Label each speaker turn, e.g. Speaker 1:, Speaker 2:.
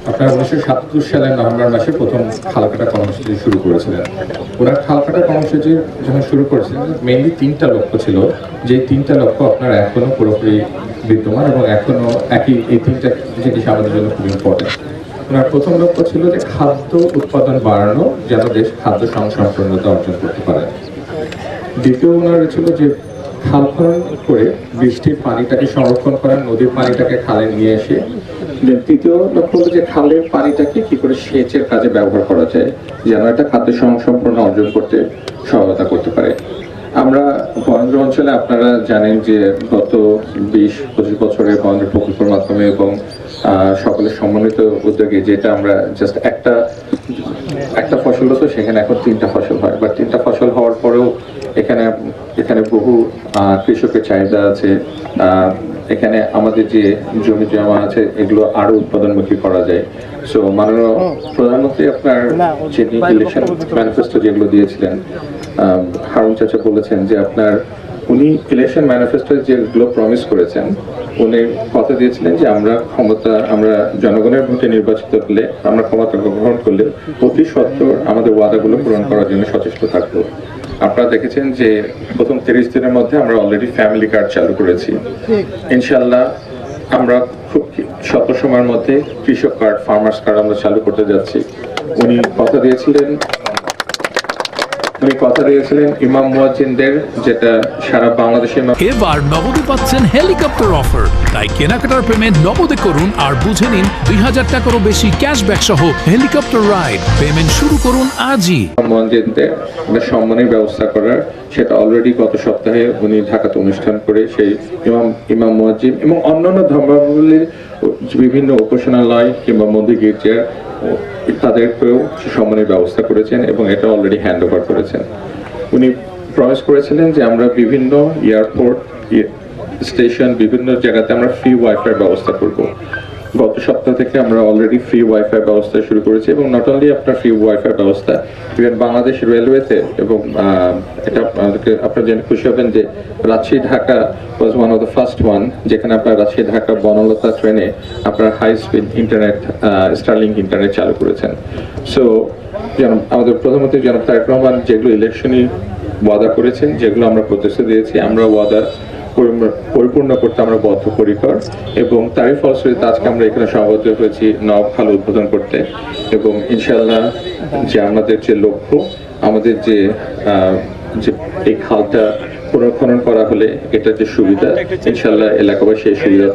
Speaker 1: আপনারা 1977 সালের নভেম্বর মাসে প্রথম খালকাটা কর্মসূচি শুরু করেছিলেন। ওনার খালকাটা কর্মসূচি যখন শুরু করেছিলেন মেইনলি 3টা লক্ষ্য ছিল, যে 3টা লক্ষ্য আপনার এখনো পুরোপুরি বিদ্যমান এবং এখনো এই 3টা জিনিস আমাদের জন্য খুব ইম্পর্টেন্ট। ওনার প্রথম লক্ষ্য ছিল যে খাদ্য উৎপাদন বাড়ানো, যেন দেশ খাদ্য স্বয়ংসম্পূর্ণতা অর্জন করতে পারে। দ্বিতীয় ওনার ছিল যে খাল খনন করে বৃষ্টির পানিটাকে সংরক্ষণ করা, নদীর পানিটাকে খালে নিয়ে এসে। তৃতীয় লক্ষ্য হলো যে খালের পানিটাকে কি করে সেচের কাজে ব্যবহার করা যায়, যেন একটা খাদ্য স্বয়ংসম্পূর্ণ অর্জন করতে সহায়তা করতে পারে। আমরা বরেন্দ্র অঞ্চলে আপনারা জানেন যে গত 20-25 বছরে বরেন্দ্র প্রকল্পের মাধ্যমে এবং সকলের সমন্বিত উদ্যোগে, যেটা আমরা জাস্ট একটা ফসল হতো সেখানে এখন 3টা ফসল হয়, বা 3টা ফসল হওয়ার পরেও এখানে বহু কৃষকের চাহিদা আছে। এখানে আমাদের যে জমি জমা আছে এগুলো আরো উৎপাদনমুখী করা যায়। সো মাননীয় প্রধানমন্ত্রী আপনার যে ইলেকশন ম্যানিফেস্টো যেগুলো দিয়েছিলেন, হারুন চাচা বলেছেন যে উনি ইলেকশন ম্যানিফেস্টো যেগুলো প্রমিস করেছেন, উনি কথা দিয়েছিলেন যে আমরা জনগণের ভোটে নির্বাচিত হলে, আমরা ক্ষমতা গ্রহণ করলে অতি সত্বর আমাদের ওয়াদাগুলো পূরণ করার জন্য সচেষ্ট থাকবো। আপনারা দেখেছেন যে প্রথম 30 দিনের মধ্যে আমরা অলরেডি ফ্যামিলি কার্ড চালু করেছি। ইনশাল্লাহ আমরা খুব স্বল্প সময়ের মধ্যে কৃষক কার্ড, ফার্মার্স কার্ড আমরা চালু করতে যাচ্ছি। উনি কথা দিয়েছিলেন ইমাম মুয়াজ্জিনদের, যেটা সারা বাংলাদেশে।
Speaker 2: এবার নগদে পাচ্ছেন হেলিকপ্টার অফার, তাই কেনাকাটার পেমেন্ট নগদে করুন আর বুঝে নিন 2000 টাকারও বেশি ক্যাশব্যাক সহ হেলিকপ্টার রাইড। পেমেন্ট শুরু করুন আজই।
Speaker 1: মুয়াজ্জিনদের সম্মানের ব্যবস্থা করার, সেটা অলরেডি গত সপ্তাহে উনি ঢাকাতে অনুষ্ঠান করে সেই ইমাম মুয়াজ্জিন এবং অন্যান্য ধর্মাবলম্বীর বিভিন্ন উপাসনালয় কিংবা মন্দির গির্জার তাদেরকেও সম্মানের ব্যবস্থা করেছেন এবং এটা অলরেডি হ্যান্ড ওভার করেছেন। উনি প্রমিস করেছিলেন যে আমরা বিভিন্ন এয়ারপোর্ট, স্টেশন, বিভিন্ন জায়গাতে আমরা ফ্রি ওয়াইফাই ব্যবস্থা করব। গত সপ্তাহ থেকে আমরা অলরেডি ফ্রি ওয়াইফাই ব্যবস্থা শুরু করেছি এবং নট অনলি আপনার ফ্রি ওয়াইফাই ব্যবস্থা, ইভেন বাংলাদেশ রেলওয়েতে, এবং এটা আপনারা জেনে খুশি হবেন যে Rajshahi Dhaka was one of the first one, যেখানে আপনার রাজশাহী ঢাকা বনলতা ট্রেনে আপনার high speed internet, Starlink internet চালু করেছেন। সো আমাদের প্রধানমন্ত্রী জনাব তারেক রহমান যেগুলো ইলেকশনই ওয়াদা করেছেন, যেগুলো আমরা প্রতিশ্রুতি দিয়েছি, আমরা ওয়াদা পরিপূর্ণ করতে আমরা বদ্ধপরিকর, এবং তারই ফলশ্রুতিতে আজকে আমরা এখানে সমবেত হয়েছি নব খাল উদ্বোধন করতে। এবং ইনশাআল্লাহ যে আমাদের যে লক্ষ্য, আমাদের যে এই খালটা পুনর্খনন করা হলে এটা যে সুবিধা, ইনশাআল্লাহ এলাকাবাসী সেই সুবিধা